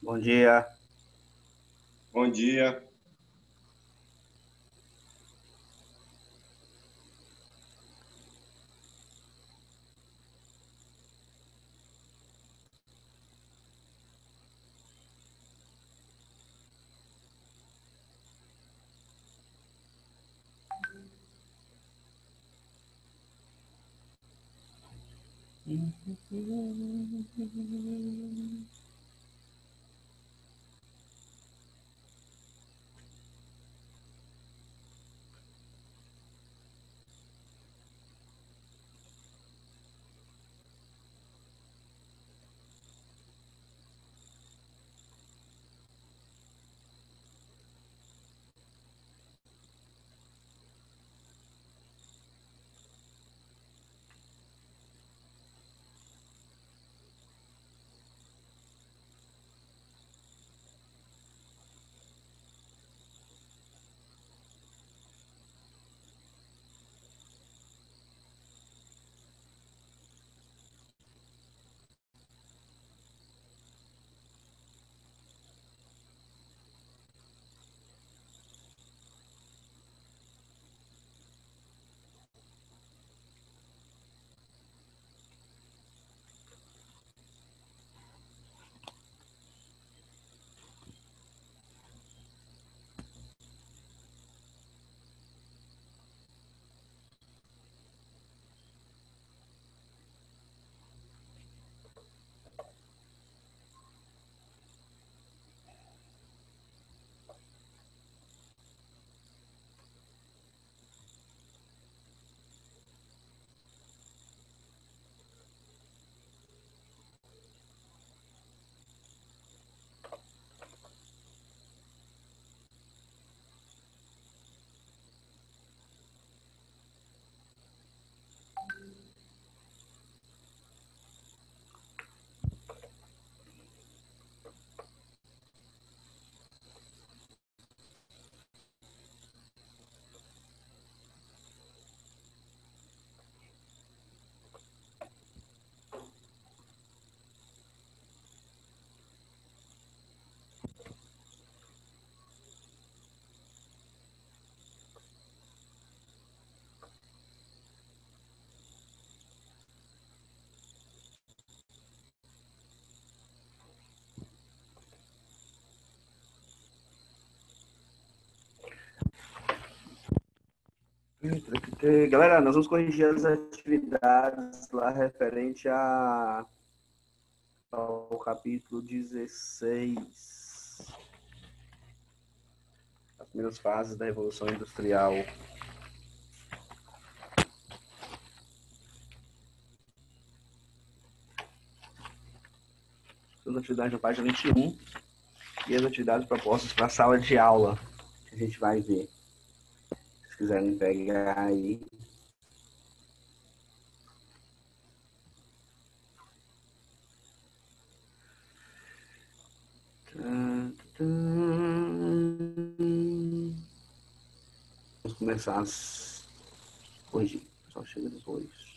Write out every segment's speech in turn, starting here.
Bom dia. Bom dia. Galera, nós vamos corrigir as atividades lá referente ao capítulo 16, as primeiras fases da Revolução Industrial. As atividades na página 21 e as atividades propostas para a sala de aula, que a gente vai ver. Se vocês quiserem pegar aí. Vamos começar a corrigir. O pessoal chega depois.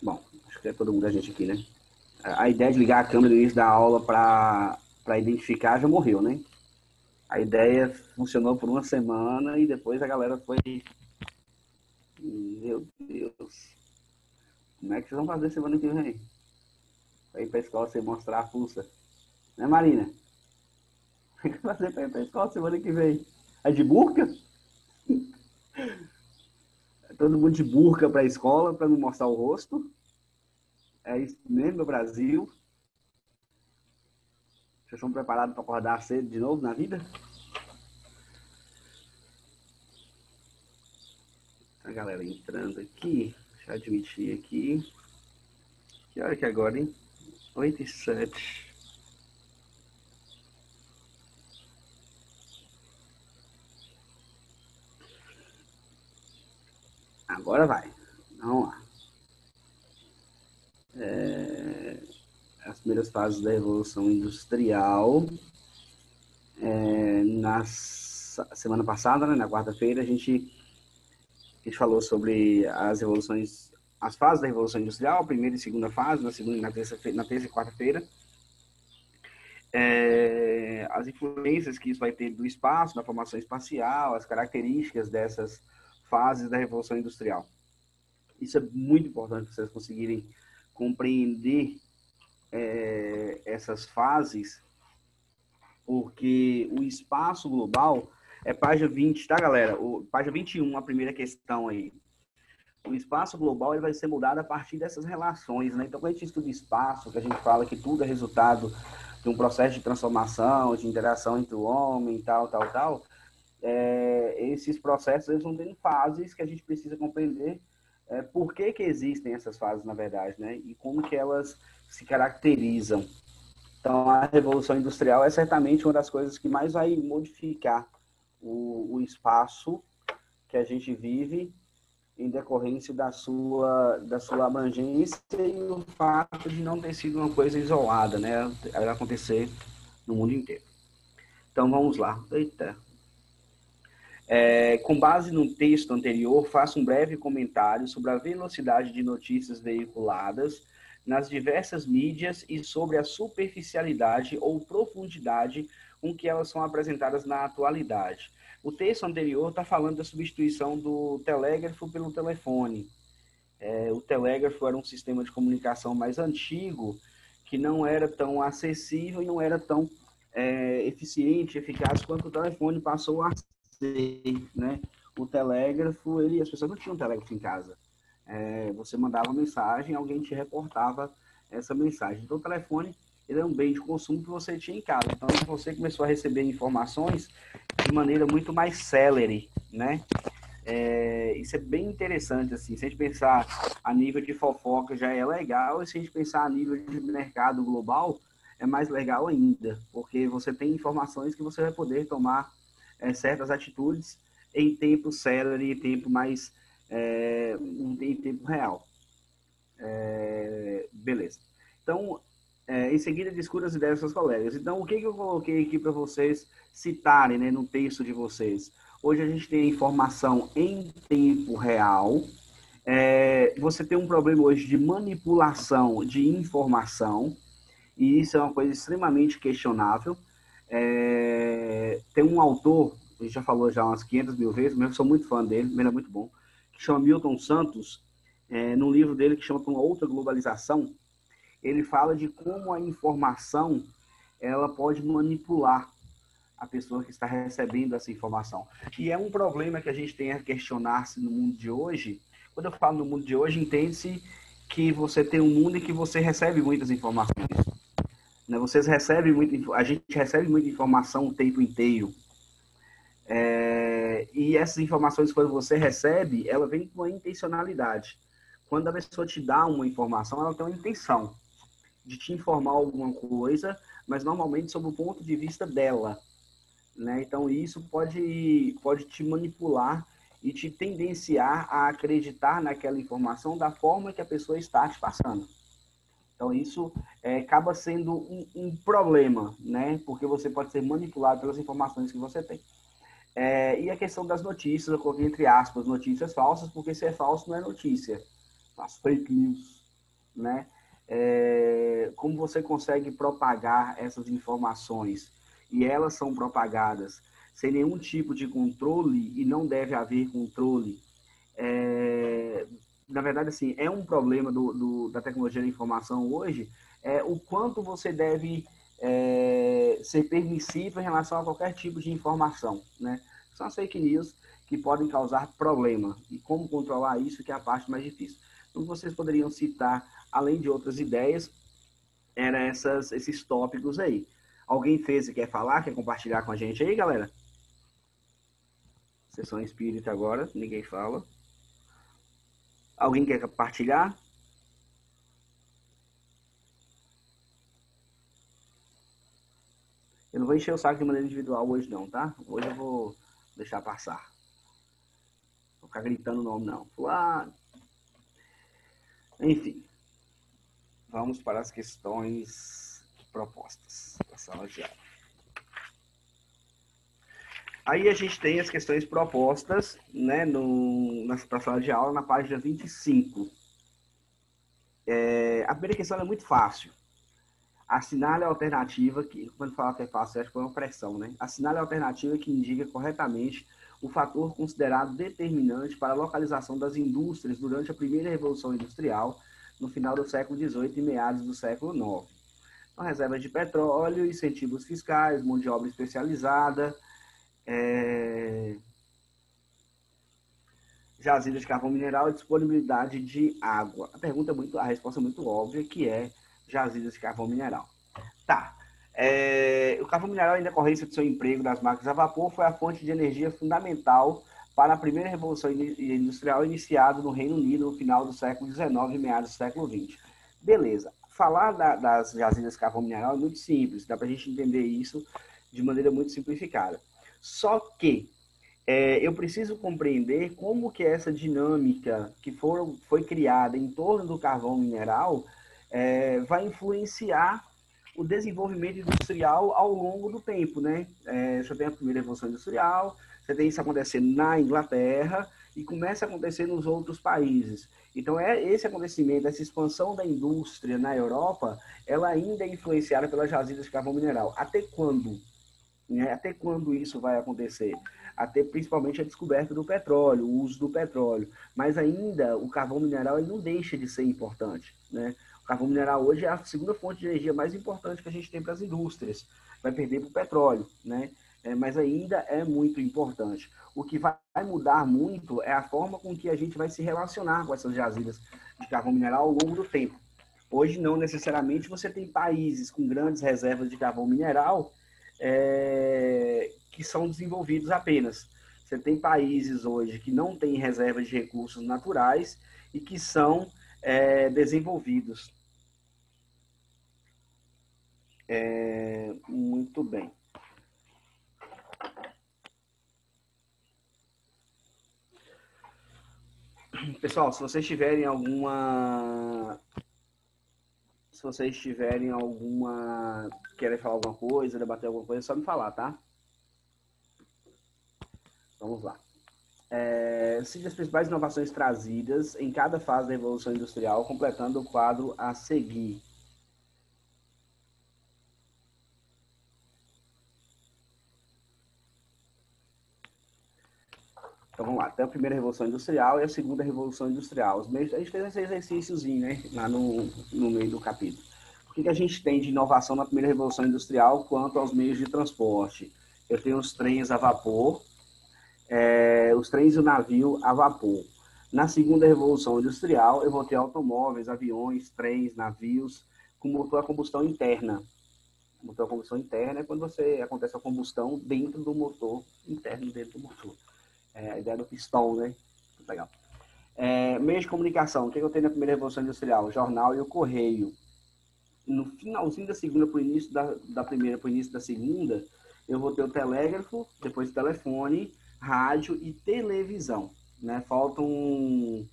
Bom, acho que é todo mundo a gente aqui, né? A ideia de ligar a câmera no início da aula para identificar já morreu, né? A ideia funcionou por uma semana e depois a galera foi. Meu Deus. Como é que vocês vão fazer semana que vem? Pra ir pra escola sem mostrar a pulsa. Né, Marina? O que vai fazer para ir para a escola semana que vem? É de burca? Todo mundo de burca para a escola para não mostrar o rosto. É isso mesmo no Brasil. Vocês estão preparados para acordar cedo de novo na vida? A galera entrando aqui. Deixa eu admitir aqui. Que hora que é agora, hein? 8h07. Agora vai. Vamos lá. As primeiras fases da Revolução Industrial. Na semana passada, né, na quarta-feira, a gente falou sobre as revoluções, as fases da Revolução Industrial, a primeira e segunda fase, na segunda, na terça e quarta-feira. As influências que isso vai ter do espaço, da formação espacial, as características dessas fases da Revolução Industrial. Isso é muito importante para vocês conseguirem compreender essas fases, porque o espaço global é página 20, tá, galera? Página 21, a primeira questão aí. O espaço global ele vai ser mudado a partir dessas relações, né? Então, quando a gente estuda espaço, que a gente fala que tudo é resultado de um processo de transformação, de interação entre o homem, tal, esses processos eles vão tendo fases que a gente precisa compreender por que existem essas fases, na verdade, né? E como que elas se caracterizam. Então, a Revolução Industrial é certamente uma das coisas que mais vai modificar o espaço que a gente vive em decorrência da sua abrangência e o fato de não ter sido uma coisa isolada, né? Vai acontecer no mundo inteiro. Então, vamos lá. Eita. Com base no texto anterior, faço um breve comentário sobre a velocidade de notícias veiculadas nas diversas mídias e sobre a superficialidade ou profundidade com que elas são apresentadas na atualidade. O texto anterior está falando da substituição do telégrafo pelo telefone. O telégrafo era um sistema de comunicação mais antigo, que não era tão acessível e não era tão eficiente, eficaz quanto o telefone passou a ser, né? O telégrafo, as pessoas não tinham telégrafo em casa. Você mandava uma mensagem, alguém te reportava essa mensagem. Então, o telefone ele é um bem de consumo que você tinha em casa. Então, você começou a receber informações de maneira muito mais célere, né? Isso é bem interessante, assim, se a gente pensar a nível de fofoca já é legal, e se a gente pensar a nível de mercado global, é mais legal ainda, porque você tem informações que você vai poder tomar certas atitudes em tempo célere, em tempo mais em tempo real. Beleza. Então, em seguida, discuta as ideias dos seus colegas. Então, o que eu coloquei aqui para vocês citarem, né, no texto de vocês? Hoje a gente tem informação em tempo real. Você tem um problema hoje de manipulação de informação, e isso é uma coisa extremamente questionável. Tem um autor, a gente já falou já umas 500 mil vezes, mas eu sou muito fã dele, ele é muito bom, que chama Milton Santos, num livro dele que chama Uma Outra Globalização, ele fala de como a informação ela pode manipular a pessoa que está recebendo essa informação. E é um problema que a gente tem a questionar-se no mundo de hoje. Quando eu falo no mundo de hoje, entende-se que você tem um mundo em que você recebe muitas informações. Né? A gente recebe muita informação o tempo inteiro. E essas informações, quando você recebe, ela vem com uma intencionalidade. Quando a pessoa te dá uma informação, ela tem uma intenção de te informar alguma coisa, mas normalmente sob o ponto de vista dela. Né? Então, isso pode te manipular e te tendenciar a acreditar naquela informação da forma que a pessoa está te passando. Então, isso acaba sendo um problema, né? Porque você pode ser manipulado pelas informações que você tem. E a questão das notícias, eu coloquei entre aspas, notícias falsas, porque se é falso não é notícia. As fake news, né? Como você consegue propagar essas informações e elas são propagadas sem nenhum tipo de controle, e não deve haver controle. Na verdade, assim, um problema da tecnologia da informação hoje, o quanto você deve ser permissivo em relação a qualquer tipo de informação, né? São as fake news que podem causar problema. E como controlar isso que é a parte mais difícil. Então, vocês poderiam citar, além de outras ideias, eram esses tópicos aí. Alguém fez e quer falar, quer compartilhar com a gente aí, galera? Sessão espírita agora, ninguém fala. Alguém quer compartilhar? Eu não vou encher o saco de maneira individual hoje não, tá? Hoje eu vou deixar passar. Vou ficar gritando o nome não. Enfim. Vamos para as questões propostas da sala de aula. Aí a gente tem as questões propostas, né, para a sala de aula, na página 25. A primeira questão é muito fácil. Assinale a alternativa, quando fala que é fácil, acho que foi uma pressão, né? Assinale a alternativa que indica corretamente o fator considerado determinante para a localização das indústrias durante a primeira Revolução Industrial, no final do século XVIII e meados do século IX. Então, reservas de petróleo, incentivos fiscais, mão de obra especializada, jazidas de carvão mineral e disponibilidade de água. A resposta é muito óbvia, que é jazidas de carvão mineral. Tá. O carvão mineral, em decorrência do seu emprego das máquinas a vapor, foi a fonte de energia fundamental para a primeira revolução industrial iniciada no Reino Unido no final do século XIX e meados do século XX. Beleza. Falar das jazidas de carvão mineral é muito simples, dá para a gente entender isso de maneira muito simplificada. Só que eu preciso compreender como que essa dinâmica que foi criada em torno do carvão mineral vai influenciar o desenvolvimento industrial ao longo do tempo, né? Você tem a primeira revolução industrial, você tem isso acontecendo na Inglaterra e começa a acontecer nos outros países. Então, esse acontecimento, essa expansão da indústria na Europa, ela ainda é influenciada pelas jazidas de carvão mineral. Até quando? Até quando isso vai acontecer? Até principalmente a descoberta do petróleo, o uso do petróleo. Mas ainda o carvão mineral ele não deixa de ser importante, né? O carvão mineral hoje é a segunda fonte de energia mais importante que a gente tem para as indústrias. Vai perder para o petróleo, né? Mas ainda é muito importante. O que vai mudar muito é a forma com que a gente vai se relacionar com essas jazidas de carvão mineral ao longo do tempo. Hoje, não necessariamente você tem países com grandes reservas de carvão mineral que são desenvolvidos apenas. Você tem países hoje que não têm reservas de recursos naturais e que são desenvolvidos. Muito bem. Pessoal, se vocês tiverem querem falar alguma coisa, debater alguma coisa, é só me falar, tá? Vamos lá. Cite as principais inovações trazidas em cada fase da Revolução Industrial, completando o quadro a seguir. Então vamos lá, até a primeira Revolução Industrial e a segunda Revolução Industrial. A gente fez esse exercíciozinho, né, lá no meio do capítulo. O que a gente tem de inovação na primeira Revolução Industrial quanto aos meios de transporte? Eu tenho os trens a vapor, os trens e o navio a vapor. Na segunda Revolução Industrial, eu vou ter automóveis, aviões, trens, navios, com motor a combustão interna. O motor a combustão interna é quando acontece a combustão dentro do motor, interno dentro do motor. A ideia do pistão, né? Legal. Meio de comunicação, o que eu tenho na primeira Revolução Industrial? O jornal e o correio. No finalzinho da segunda, para o início da primeira, para o início da segunda, eu vou ter o telégrafo, depois o telefone, rádio e televisão. Né? Falta um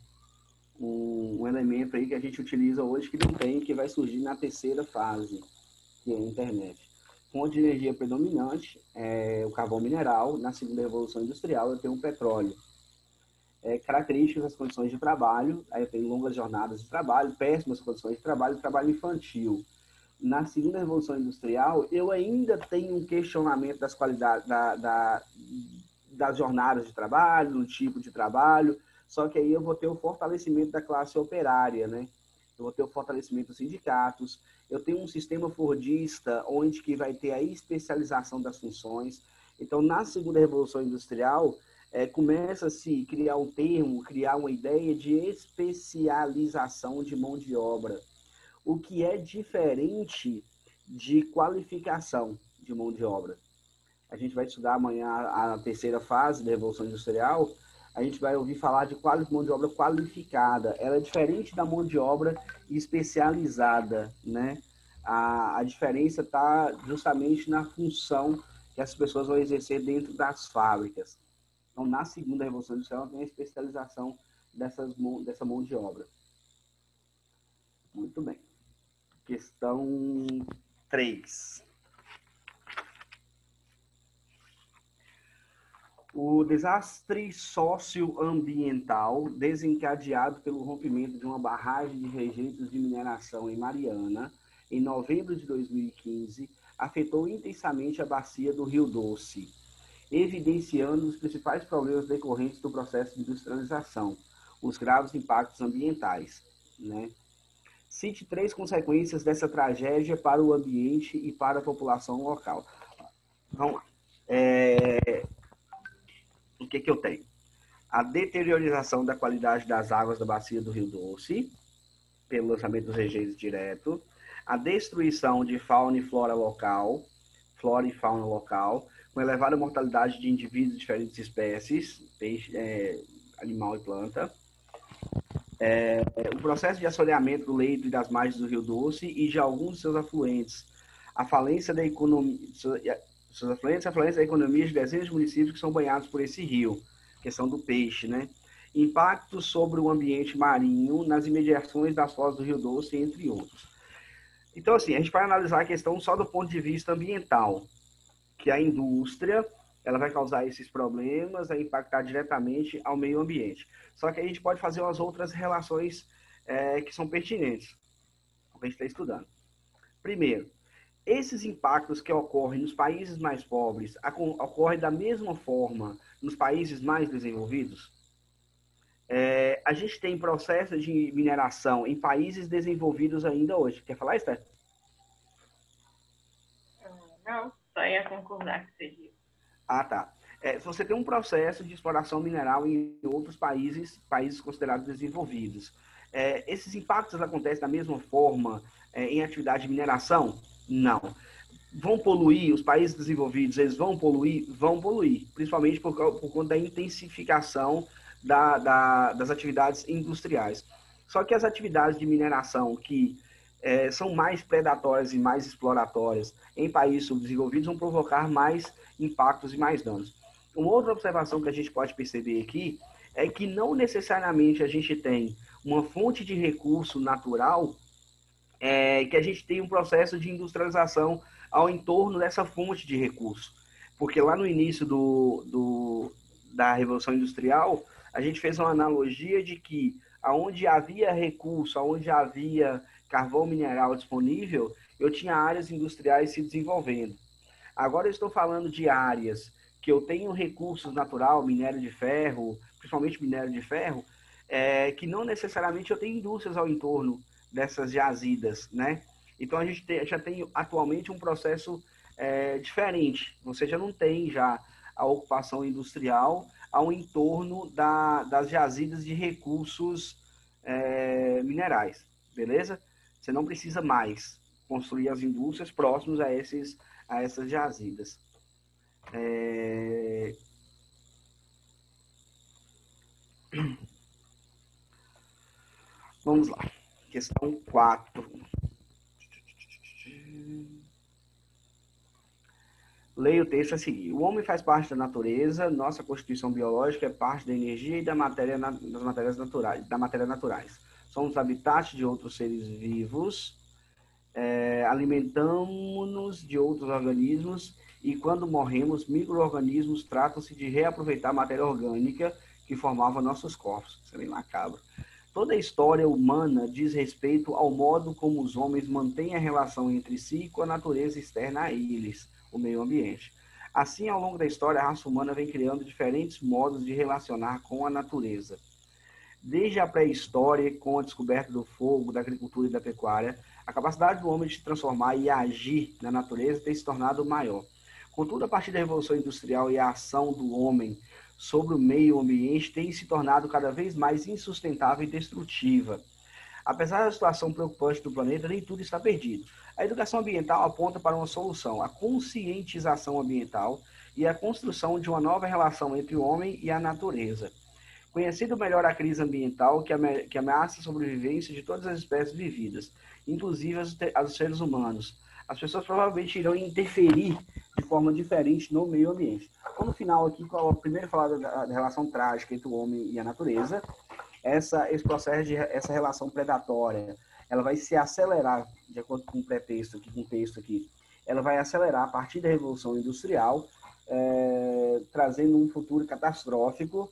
elemento aí que a gente utiliza hoje que não tem, que vai surgir na terceira fase, que é a internet. Fonte de energia predominante é o carvão mineral. Na segunda Revolução Industrial, eu tenho o petróleo. Características das condições de trabalho, aí eu tenho longas jornadas de trabalho, péssimas condições de trabalho, trabalho infantil. Na segunda Revolução Industrial, eu ainda tenho um questionamento das qualidades, das jornadas de trabalho, do tipo de trabalho, só que aí eu vou ter o fortalecimento da classe operária, né? eu vou ter o fortalecimento dos sindicatos, eu tenho um sistema fordista onde que vai ter a especialização das funções. Então, na segunda Revolução Industrial, começa a se criar um termo, criar uma ideia de especialização de mão de obra, o que é diferente de qualificação de mão de obra. A gente vai estudar amanhã a terceira fase da Revolução Industrial, a gente vai ouvir falar de mão de obra qualificada. Ela é diferente da mão de obra especializada, né? A diferença está justamente na função que as pessoas vão exercer dentro das fábricas. Então, na segunda Revolução Industrial, tem a especialização dessa mão de obra. Muito bem. Questão 3. O desastre socioambiental desencadeado pelo rompimento de uma barragem de rejeitos de mineração em Mariana, em novembro de 2015, afetou intensamente a bacia do Rio Doce, evidenciando os principais problemas decorrentes do processo de industrialização, os graves impactos ambientais, né? Cite 3 consequências dessa tragédia para o ambiente e para a população local. Vamos lá. O que eu tenho? A deteriorização da qualidade das águas da bacia do Rio Doce, pelo lançamento dos rejeitos direto, a destruição de fauna e flora e fauna local, com elevada mortalidade de indivíduos de diferentes espécies, peixe, animal e planta, o processo de assoreamento do leito e das margens do Rio Doce e de alguns de seus afluentes, a falência da economia, a falência da economia de dezenas de municípios que são banhados por esse rio, questão do peixe, né? Impactos sobre o ambiente marinho nas imediações das foz do Rio Doce, entre outros. Então, assim, a gente vai analisar a questão só do ponto de vista ambiental, que a indústria ela vai causar esses problemas, vai impactar diretamente ao meio ambiente. Só que a gente pode fazer umas outras relações que são pertinentes, que a gente está estudando. Primeiro, esses impactos que ocorrem nos países mais pobres ocorrem da mesma forma nos países mais desenvolvidos? A gente tem processo de mineração em países desenvolvidos ainda hoje. Quer falar, Esther? Não, só ia concordar que seria. Ah, tá. Você tem um processo de exploração mineral em outros países considerados desenvolvidos. Esses impactos acontecem da mesma forma em atividade de mineração? Não. Vão poluir? Os países desenvolvidos, eles vão poluir? Vão poluir, principalmente por conta da intensificação das atividades industriais. Só que as atividades de mineração que são mais predatórias e mais exploratórias em países subdesenvolvidos vão provocar mais impactos e mais danos. Uma outra observação que a gente pode perceber aqui é que não necessariamente a gente tem uma fonte de recurso natural que a gente tem um processo de industrialização ao entorno dessa fonte de recurso. Porque lá no início da Revolução Industrial, a gente fez uma analogia de que onde havia recurso, onde havia carvão mineral disponível, eu tinha áreas industriais se desenvolvendo. Agora eu estou falando de áreas que eu tenho recursos naturais, minério de ferro, principalmente minério de ferro, que não necessariamente eu tenho indústrias ao entorno dessas jazidas, né? Então a gente já tem atualmente um processo diferente. Você já não tem já a ocupação industrial ao entorno das jazidas de recursos minerais, beleza? Você não precisa mais construir as indústrias próximas a essas jazidas. Vamos lá. Questão 4. Leia o texto a seguir. O homem faz parte da natureza, nossa constituição biológica é parte da energia e da matéria naturais. Somos habitats de outros seres vivos, alimentamos-nos de outros organismos e quando morremos, micro-organismos tratam-se de reaproveitar a matéria orgânica que formava nossos corpos. Isso é bem macabro. Toda a história humana diz respeito ao modo como os homens mantêm a relação entre si e com a natureza externa a eles, o meio ambiente. Assim, ao longo da história, a raça humana vem criando diferentes modos de relacionar com a natureza. Desde a pré-história, com a descoberta do fogo, da agricultura e da pecuária, a capacidade do homem de se transformar e agir na natureza tem se tornado maior. Contudo, a partir da Revolução Industrial e a ação do homem sobre o meio ambiente tem se tornado cada vez mais insustentável e destrutiva. Apesar da situação preocupante do planeta, nem tudo está perdido. A educação ambiental aponta para uma solução, a conscientização ambiental e a construção de uma nova relação entre o homem e a natureza. Conhecendo melhor a crise ambiental que ameaça a sobrevivência de todas as espécies vividas, inclusive as seres humanos, as pessoas provavelmente irão interferir de forma diferente no meio ambiente. Então, no final aqui, primeiro falar da relação trágica entre o homem e a natureza, esse processo essa relação predatória, ela vai se acelerar, de acordo com o pretexto aqui, com o texto aqui, ela vai acelerar a partir da Revolução Industrial, trazendo um futuro catastrófico,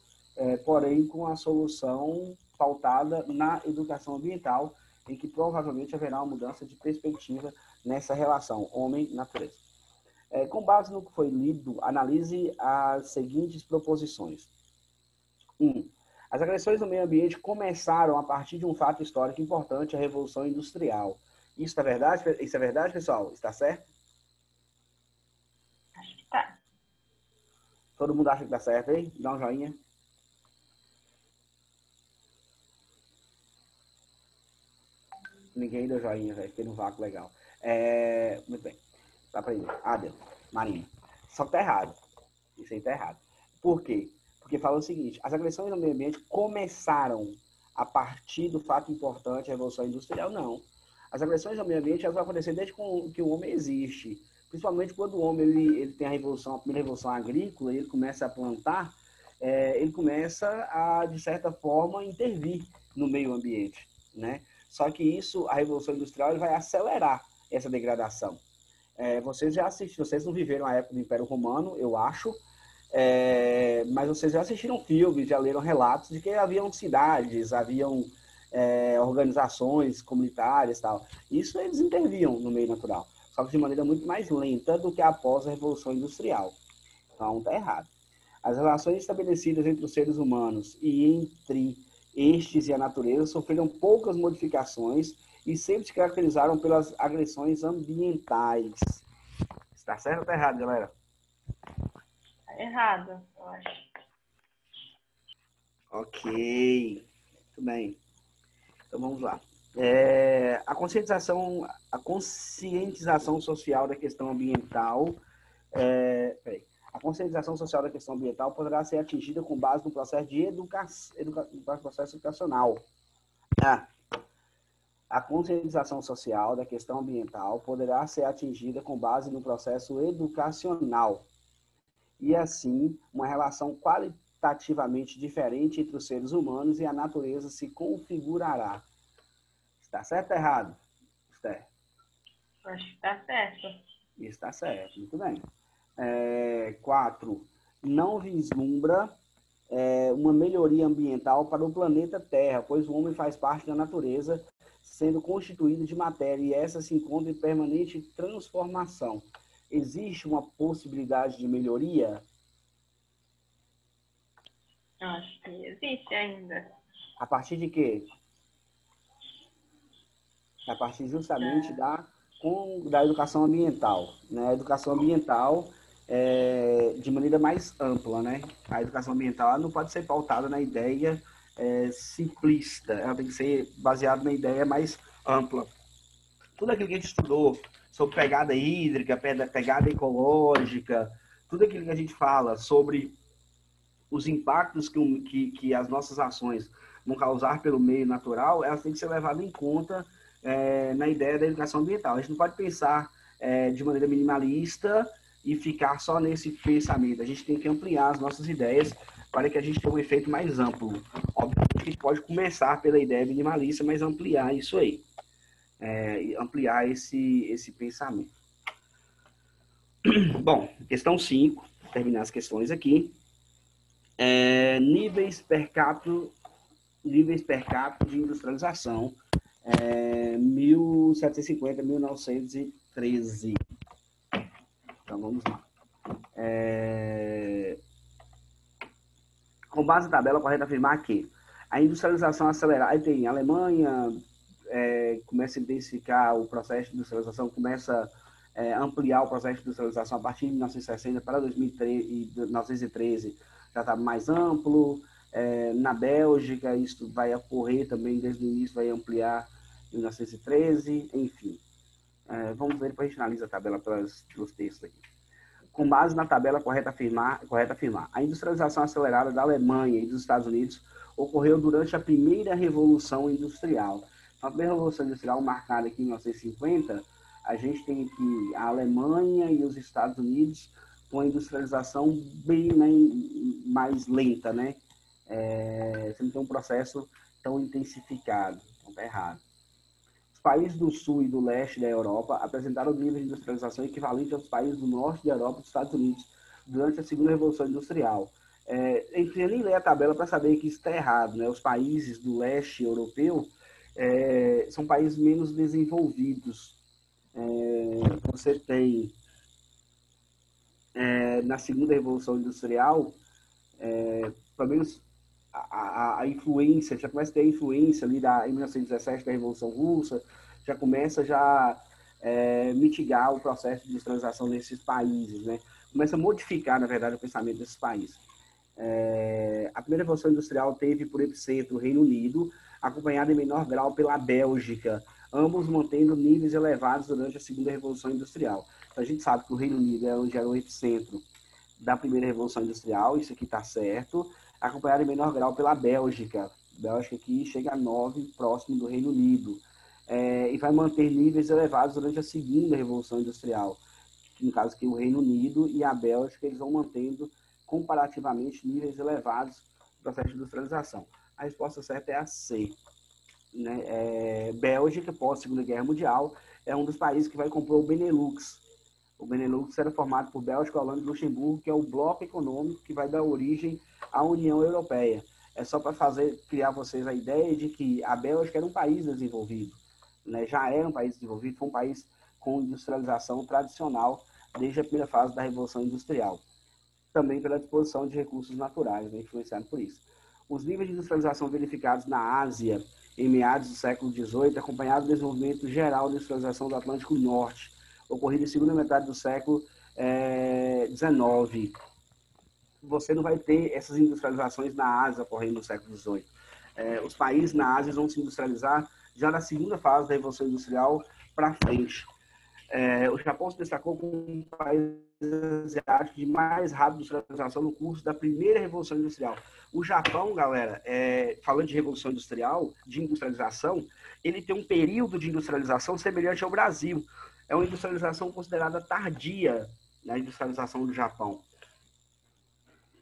porém com a solução pautada na educação ambiental, em que provavelmente haverá uma mudança de perspectiva nessa relação homem-natureza. Com base no que foi lido, analise as seguintes proposições. 1. As agressões no meio ambiente começaram a partir de um fato histórico importante, a Revolução Industrial. Isso é verdade? Isso é verdade, pessoal? Está certo? Acho que tá. Todo mundo acha que está certo aí? Dá um joinha. Ninguém deu joinha, velho. Fiquei no vácuo legal. Muito bem. Tá pra ir. Adel, Marinho. Só que tá errado. Isso aí tá errado. Por quê? Porque fala o seguinte, as agressões no meio ambiente começaram a partir do fato importante, a Revolução Industrial, não. As agressões ao meio ambiente elas vão acontecer desde que o homem existe. Principalmente quando o homem ele tem a primeira revolução agrícola, ele começa a plantar, ele começa a, de certa forma, intervir no meio ambiente, né? Só que isso, a Revolução Industrial, ele vai acelerar essa degradação. Vocês já assistiram, vocês não viveram a época do Império Romano, eu acho, mas vocês já assistiram filmes, já leram relatos de que haviam cidades, haviam organizações comunitárias e tal. Isso eles interviam no meio natural, só que de maneira muito mais lenta do que após a Revolução Industrial. Então, está errado. As relações estabelecidas entre os seres humanos e entre estes e a natureza sofreram poucas modificações e sempre se caracterizaram pelas agressões ambientais. Está certo ou está errado, galera? Tá errado, eu acho. Ok. Muito bem. Então vamos lá. A conscientização social da questão ambiental. A conscientização social da questão ambiental poderá ser atingida com base no processo de processo educacional. A conscientização social da questão ambiental poderá ser atingida com base no processo educacional. E assim, uma relação qualitativamente diferente entre os seres humanos e a natureza se configurará. Está certo ou errado, Esther? Acho que tá certo. Está certo, muito bem. 4. Não vislumbra uma melhoria ambiental para o planeta Terra, pois o homem faz parte da natureza, sendo constituído de matéria, e essa se encontra em permanente transformação. Existe uma possibilidade de melhoria? Acho que existe ainda. A partir de quê? A partir justamente da educação ambiental, né? A educação ambiental de maneira mais ampla, né? A educação ambiental não pode ser pautada na ideia simplista, ela tem que ser baseada na ideia mais ampla. Tudo aquilo que a gente estudou sobre pegada hídrica, pegada ecológica, tudo aquilo que a gente fala sobre os impactos que as nossas ações vão causar pelo meio natural, elas têm que ser levadas em conta na ideia da educação ambiental. A gente não pode pensar de maneira minimalista e ficar só nesse pensamento. A gente tem que ampliar as nossas ideias para que a gente tenha um efeito mais amplo. Obviamente que a gente pode começar pela ideia minimalista, mas ampliar isso aí. Ampliar esse pensamento. Bom, questão 5, terminar as questões aqui. Níveis per capita de industrialização, 1750 a 1913. Então vamos lá. Com base na tabela, correto afirmar que A industrialização acelerada, aí tem a Alemanha, começa a intensificar o processo de industrialização, começa a ampliar o processo de industrialização a partir de 1960 para 2013, 1913 já está mais amplo. Na Bélgica, isso vai ocorrer também desde o início, vai ampliar em 1913, enfim. Vamos ver, depois a gente analisa a tabela pelos textos aqui. Com base na tabela, correto afirmar, a industrialização acelerada da Alemanha e dos Estados Unidos ocorreu durante a primeira Revolução Industrial. Então, a primeira Revolução Industrial, marcada aqui em 1950, a gente tem aqui a Alemanha e os Estados Unidos com a industrialização bem, né, mais lenta, né? Você não tem um processo tão intensificado, então está errado. Os países do sul e do leste da Europa apresentaram níveis de industrialização equivalente aos países do norte da Europa e dos Estados Unidos durante a segunda Revolução Industrial. Eu não queria nem ler a tabela para saber que isso está errado, né? Os países do leste europeu são países menos desenvolvidos. Você tem, na segunda Revolução Industrial, pelo menos a influência, já começa a ter a influência ali em 1917 da Revolução Russa, já começa mitigar o processo de industrialização desses países, né? Começa a modificar, na verdade, o pensamento desses países. A primeira Revolução Industrial teve por epicentro o Reino Unido, acompanhada em menor grau pela Bélgica, ambos mantendo níveis elevados durante a segunda Revolução Industrial. Então, a gente sabe que o Reino Unido é onde era o epicentro da primeira Revolução Industrial, isso aqui está certo, acompanhado em menor grau pela Bélgica. Bélgica aqui chega a 9, próximo do Reino Unido. E vai manter níveis elevados durante a segunda Revolução Industrial. No caso aqui, o Reino Unido e a Bélgica, eles vão mantendo comparativamente níveis elevados no processo de industrialização. A resposta certa é a C. Né? Bélgica, pós-Segunda Guerra Mundial, é um dos países que vai compor o Benelux. O Benelux era formado por Bélgica, Holanda e Luxemburgo, que é o bloco econômico que vai dar origem à União Europeia. É só para criar vocês a ideia de que a Bélgica era um país desenvolvido, né? Já era um país desenvolvido, foi um país com industrialização tradicional desde a primeira fase da Revolução Industrial. Também pela disposição de recursos naturais, né, influenciado por isso. Os níveis de industrialização verificados na Ásia em meados do século XVIII, acompanhado do desenvolvimento geral da industrialização do Atlântico Norte, ocorrido em segunda metade do século XIX. Você não vai ter essas industrializações na Ásia ocorrendo no século XVIII. Os países na Ásia vão se industrializar já na segunda fase da Revolução Industrial para frente. O Japão se destacou como um país asiático de mais rápida industrialização no curso da primeira Revolução Industrial. O Japão, galera, falando de Revolução Industrial, de industrialização, ele tem um período de industrialização semelhante ao Brasil. É uma industrialização considerada tardia na industrialização do Japão.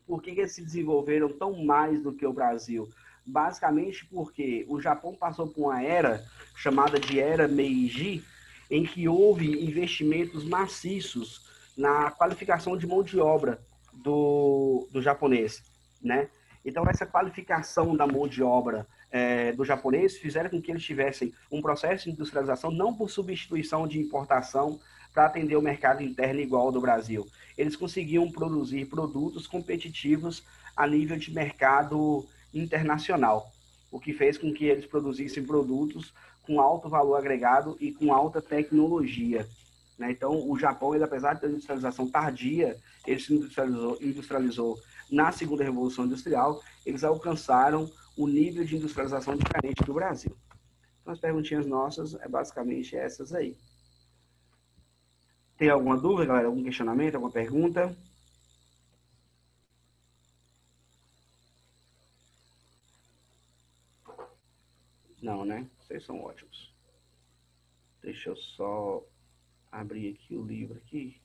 Por que eles se desenvolveram tão mais do que o Brasil? Basicamente porque o Japão passou por uma era chamada de Era Meiji, em que houve investimentos maciços na qualificação de mão de obra do japonês, né? Então, essa qualificação da mão de obra do japonês fizeram com que eles tivessem um processo de industrialização não por substituição de importação para atender o mercado interno igual ao do Brasil. Eles conseguiam produzir produtos competitivos a nível de mercado internacional, o que fez com que eles produzissem produtos com alto valor agregado e com alta tecnologia. Né? Então, o Japão, ele, apesar de ter industrialização tardia, ele se industrializou na segunda Revolução Industrial, eles alcançaram o nível de industrialização diferente do Brasil. Então, as perguntinhas nossas é basicamente essas aí. Tem alguma dúvida, galera? Algum questionamento, alguma pergunta? Não, né? Vocês são ótimos. Deixa eu só abrir aqui o livro aqui.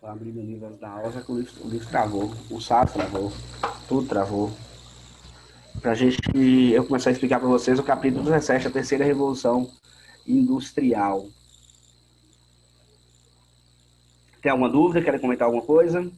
Vou abrir o livro da aula, já que o livro travou. O SAT travou. Tudo travou. Pra gente eu começar a explicar para vocês o capítulo 17, a terceira revolução industrial. Tem alguma dúvida? Querem comentar alguma coisa?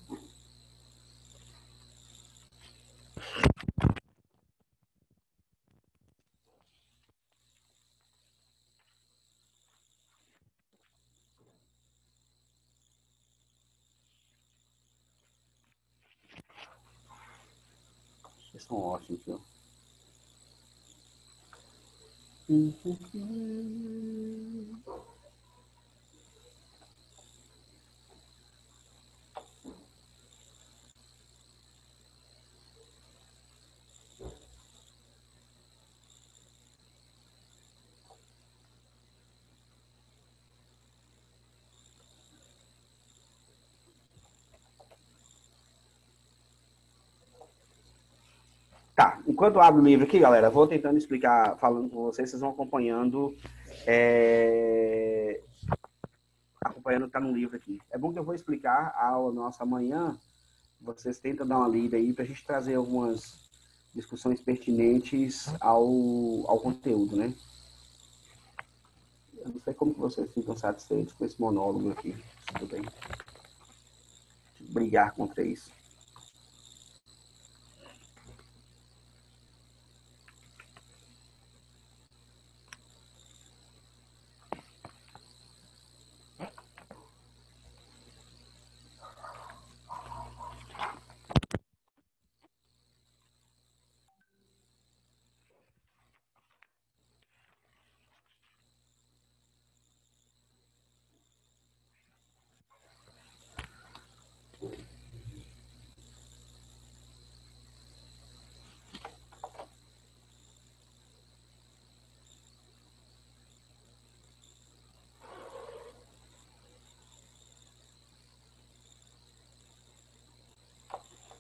Eles são ótimos, viu? Tá, enquanto eu abro o livro aqui, galera, vou tentando explicar, falando com vocês, vocês vão acompanhando, acompanhando o que tá no livro aqui. É bom que eu vou explicar a aula nossa amanhã, vocês tentam dar uma lida aí para a gente trazer algumas discussões pertinentes ao conteúdo, né? Eu não sei como que vocês ficam satisfeitos com esse monólogo aqui, tudo bem. Brigar contra isso.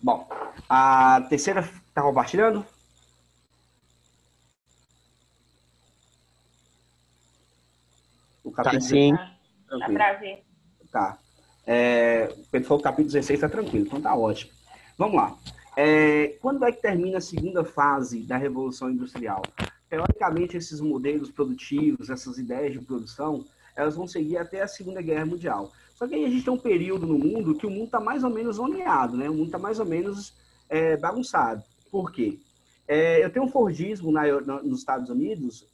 Bom, a terceira está compartilhando? O capítulo sim. Dá pra ver. Tá. Quando for o capítulo 16, tá tranquilo, então tá ótimo. Vamos lá. Quando é que termina a segunda fase da Revolução Industrial? Teoricamente, esses modelos produtivos, essas ideias de produção, elas vão seguir até a Segunda Guerra Mundial. Só que aí a gente tem um período no mundo que o mundo está mais ou menos zoneado, né? O mundo está mais ou menos bagunçado. Por quê? Eu tenho um Fordismo nos Estados Unidos,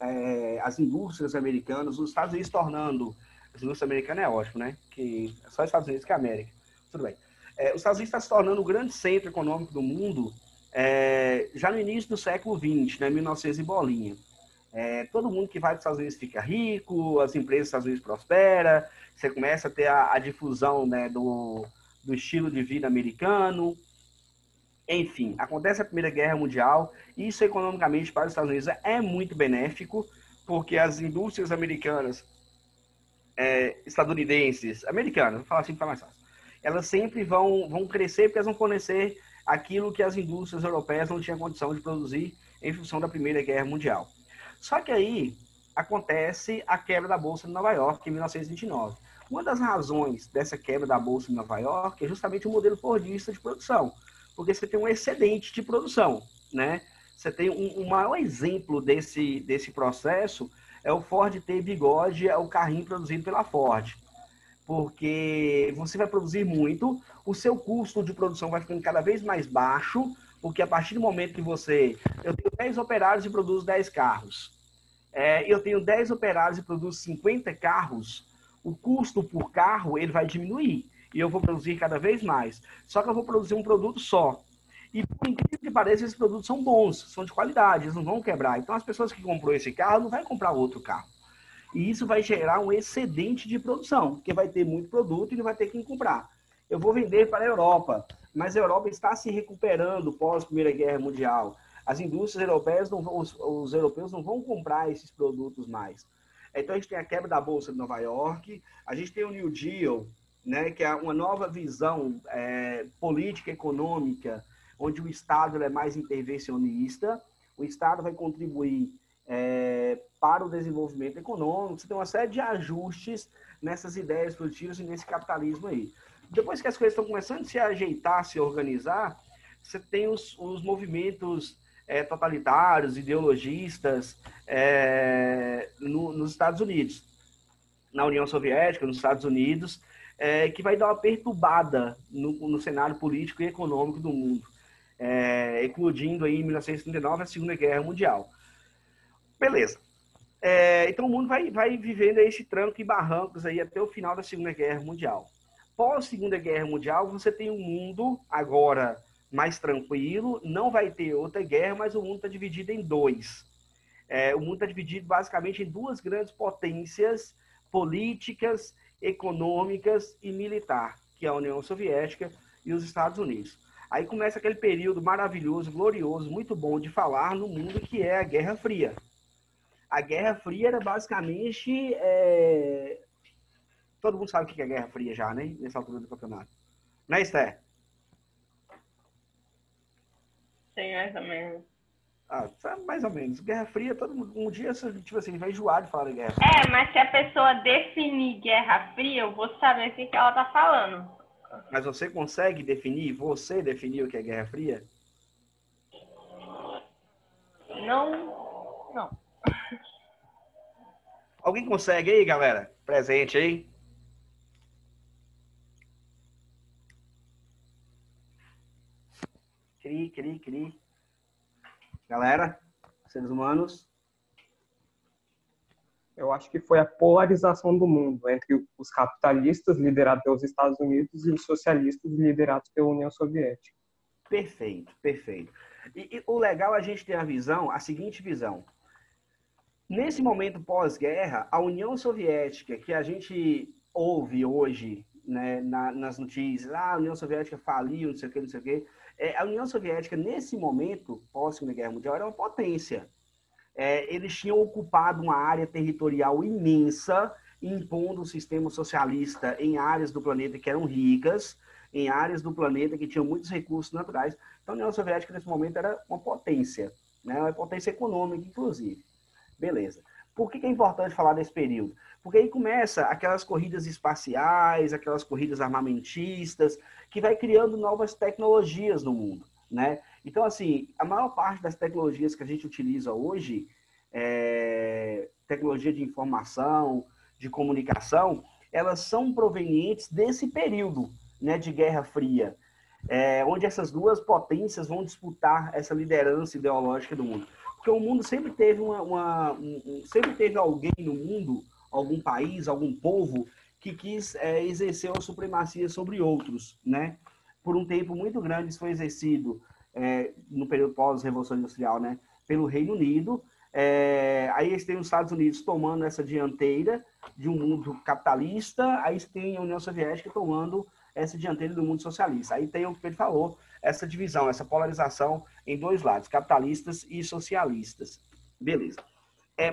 as indústrias americanas, os Estados Unidos tornando... A indústria americana é ótimo, né? Que é só os Estados Unidos que é a América. Tudo bem. Os Estados Unidos está se tornando o grande centro econômico do mundo já no início do século XX, né? 1900 e bolinha. Todo mundo que vai para os Estados Unidos fica rico, as empresas dos Estados Unidos prosperam, você começa a ter a difusão, né, do estilo de vida americano. Enfim, acontece a Primeira Guerra Mundial, e isso economicamente para os Estados Unidos é muito benéfico, porque as indústrias americanas, estadunidenses, americanas, vou falar assim para mais fácil, elas sempre vão crescer porque elas vão fornecer aquilo que as indústrias europeias não tinham condição de produzir em função da Primeira Guerra Mundial. Só que aí acontece a quebra da Bolsa de Nova York em 1929. Uma das razões dessa quebra da Bolsa de Nova York é justamente o modelo fordista de produção, porque você tem um excedente de produção, né? Você tem um maior exemplo desse processo é o Ford T Bigode, é o carrinho produzido pela Ford. Porque você vai produzir muito, o seu custo de produção vai ficando cada vez mais baixo, porque a partir do momento que eu tenho 10 operários e produzo 10 carros, eu tenho 10 operários e produzo 50 carros, o custo por carro ele vai diminuir, e eu vou produzir cada vez mais. Só que eu vou produzir um produto só. E por incrível que pareça, esses produtos são bons, são de qualidade, eles não vão quebrar. Então as pessoas que comprou esse carro não vão comprar outro carro. E isso vai gerar um excedente de produção, porque vai ter muito produto e não vai ter quem comprar. Eu vou vender para a Europa, mas a Europa está se recuperando pós Primeira Guerra Mundial. As indústrias europeias os europeus não vão comprar esses produtos mais. Então a gente tem a quebra da Bolsa de Nova York, a gente tem o New Deal, né, que é uma nova visão política econômica, onde o Estado é mais intervencionista, o Estado vai contribuir para o desenvolvimento econômico, você tem uma série de ajustes nessas ideias produtivas e nesse capitalismo aí. Depois que as coisas estão começando a se ajeitar, se organizar, você tem os movimentos totalitários, ideologistas nos Estados Unidos, na União Soviética, nos Estados Unidos, que vai dar uma perturbada no cenário político e econômico do mundo, eclodindo aí em 1939 a Segunda Guerra Mundial. Beleza. Então o mundo vai vivendo esse tranco e barrancos aí até o final da Segunda Guerra Mundial. Pós Segunda Guerra Mundial, você tem um mundo agora mais tranquilo, não vai ter outra guerra, mas o mundo está dividido em dois. O mundo está dividido basicamente em duas grandes potências políticas, econômicas e militar, que é a União Soviética e os Estados Unidos. Aí começa aquele período maravilhoso, glorioso, muito bom de falar no mundo, que é a Guerra Fria. A Guerra Fria era basicamente... Todo mundo sabe o que é Guerra Fria já, né? Nessa altura do campeonato. Né, Esther? Sei mais ou menos. Mais ou menos. Guerra Fria, todo mundo, um dia, tipo assim, vai enjoar de falar de Guerra Fria. Mas se a pessoa definir Guerra Fria, eu vou saber o que ela tá falando. Mas você consegue definir, você definir o que é Guerra Fria? Não. Alguém consegue aí, galera? Presente aí? Cri. Galera, seres humanos. Eu acho que foi a polarização do mundo entre os capitalistas, liderados pelos Estados Unidos, e os socialistas, liderados pela União Soviética. Perfeito. E o legal é a gente ter a seguinte visão. Nesse momento pós-guerra, a União Soviética, que a gente ouve hoje, né, nas notícias, a União Soviética faliu, não sei o quê, a União Soviética, nesse momento, pós-Segunda Guerra Mundial, era uma potência. Eles tinham ocupado uma área territorial imensa, impondo o sistema socialista em áreas do planeta que eram ricas, em áreas do planeta que tinham muitos recursos naturais. Então, a União Soviética, nesse momento, era uma potência, né? Uma potência econômica, inclusive. Beleza. Por que é importante falar desse período? Porque aí começa aquelas corridas espaciais, aquelas corridas armamentistas, que vai criando novas tecnologias no mundo, né? Então, assim, a maior parte das tecnologias que a gente utiliza hoje, tecnologia de informação, de comunicação, elas são provenientes desse período, né, de Guerra Fria, onde essas duas potências vão disputar essa liderança ideológica do mundo. Porque o mundo sempre teve sempre teve alguém no mundo, algum país, algum povo, que quis exercer uma supremacia sobre outros, né? Por um tempo muito grande isso foi exercido no período pós-Revolução Industrial, né? Pelo Reino Unido. Aí eles têm os Estados Unidos tomando essa dianteira de um mundo capitalista, aí tem a União Soviética tomando essa dianteira do mundo socialista. Aí tem o que ele falou, essa divisão, essa polarização em dois lados, capitalistas e socialistas. Beleza.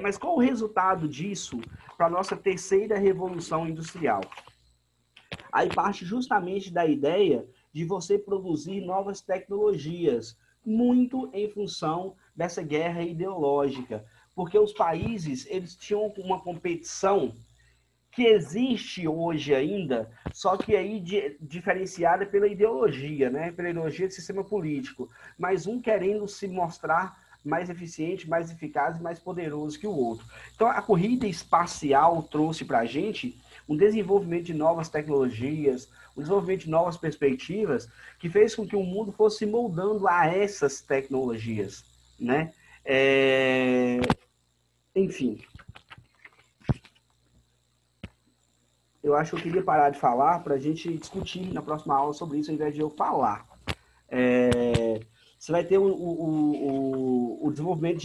Mas qual o resultado disso para a nossa terceira revolução industrial? Aí parte justamente da ideia de você produzir novas tecnologias, muito em função dessa guerra ideológica, porque os países eles tinham uma competição que existe hoje ainda, só que aí diferenciada pela ideologia, né? Pela ideologia do sistema político, mas um querendo se mostrar mais eficiente, mais eficaz e mais poderoso que o outro. Então, a corrida espacial trouxe para a gente um desenvolvimento de novas tecnologias, um desenvolvimento de novas perspectivas, que fez com que o mundo fosse se moldando a essas tecnologias, né? Enfim. Eu acho que eu queria parar de falar para a gente discutir na próxima aula sobre isso, ao invés de eu falar. Você vai ter o desenvolvimento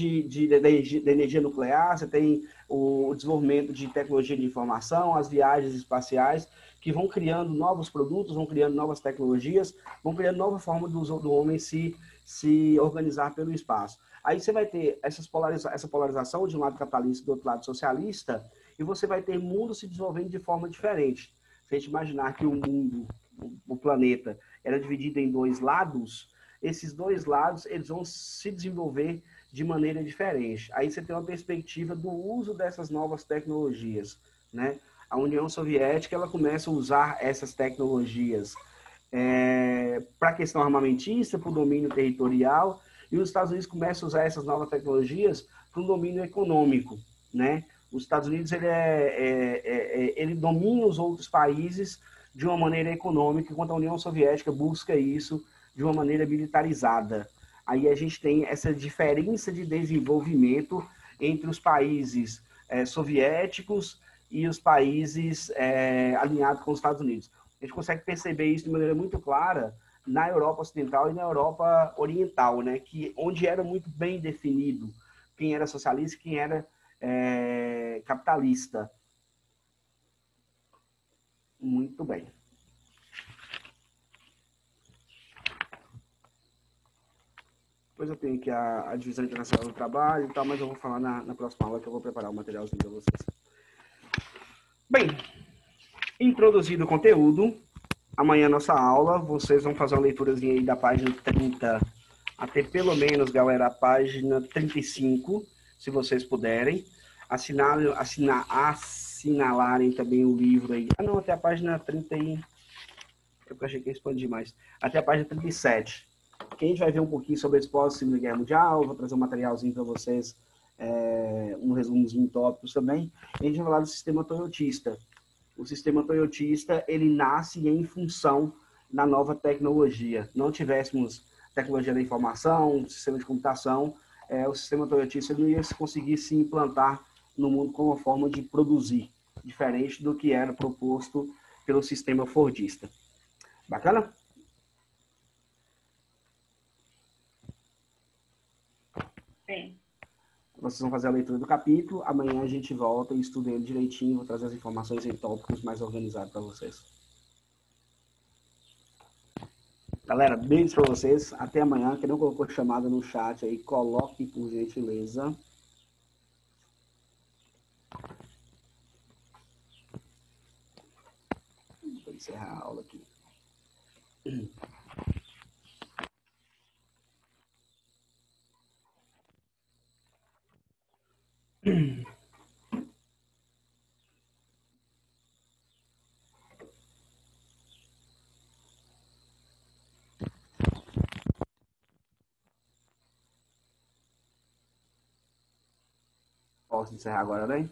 da energia nuclear, você tem o desenvolvimento de tecnologia de informação, as viagens espaciais, que vão criando novos produtos, vão criando novas tecnologias, vão criando nova forma do homem se organizar pelo espaço. Aí você vai ter essa polarização de um lado capitalista e do outro lado socialista, e você vai ter mundo se desenvolvendo de forma diferente. Se a gente imaginar que o mundo, o planeta, era dividido em dois lados, esses dois lados eles vão se desenvolver de maneira diferente. Aí você tem uma perspectiva do uso dessas novas tecnologias, né? A União Soviética ela começa a usar essas tecnologias para a questão armamentista, para o domínio territorial, e os Estados Unidos começam a usar essas novas tecnologias para um domínio econômico, né? Os Estados Unidos ele domina os outros países de uma maneira econômica, enquanto a União Soviética busca isso de uma maneira militarizada. Aí a gente tem essa diferença de desenvolvimento entre os países soviéticos e os países alinhados com os Estados Unidos. A gente consegue perceber isso de maneira muito clara na Europa Ocidental e na Europa Oriental, né? Onde era muito bem definido quem era socialista e quem era capitalista. Muito bem. Depois eu tenho aqui a divisão internacional do trabalho e tal, mas eu vou falar na próxima aula que eu vou preparar o materialzinho para vocês. Bem, introduzido o conteúdo, amanhã nossa aula, vocês vão fazer uma leiturazinha aí da página 30 até pelo menos, galera, a página 35, se vocês puderem. Assinalarem também o livro aí. Ah, não, até a página 30 aí. Eu achei que ia expandir mais. Até a página 37. Que a gente vai ver um pouquinho sobre a Segunda Guerra Mundial, vou trazer um materialzinho para vocês, um resumozinho de tópicos também. E a gente vai falar do sistema toyotista. O sistema toyotista, ele nasce em função da nova tecnologia. Não tivéssemos tecnologia da informação, sistema de computação, o sistema toyotista não ia conseguir se implantar no mundo como uma forma de produzir, diferente do que era proposto pelo sistema fordista. Bacana? Sim. Vocês vão fazer a leitura do capítulo, amanhã a gente volta e estuda ele direitinho, vou trazer as informações em tópicos mais organizados para vocês. Galera, beijos para vocês, até amanhã. Quem não colocou chamada no chat aí, coloque por gentileza. Vou encerrar a aula aqui. Posso encerrar agora, né?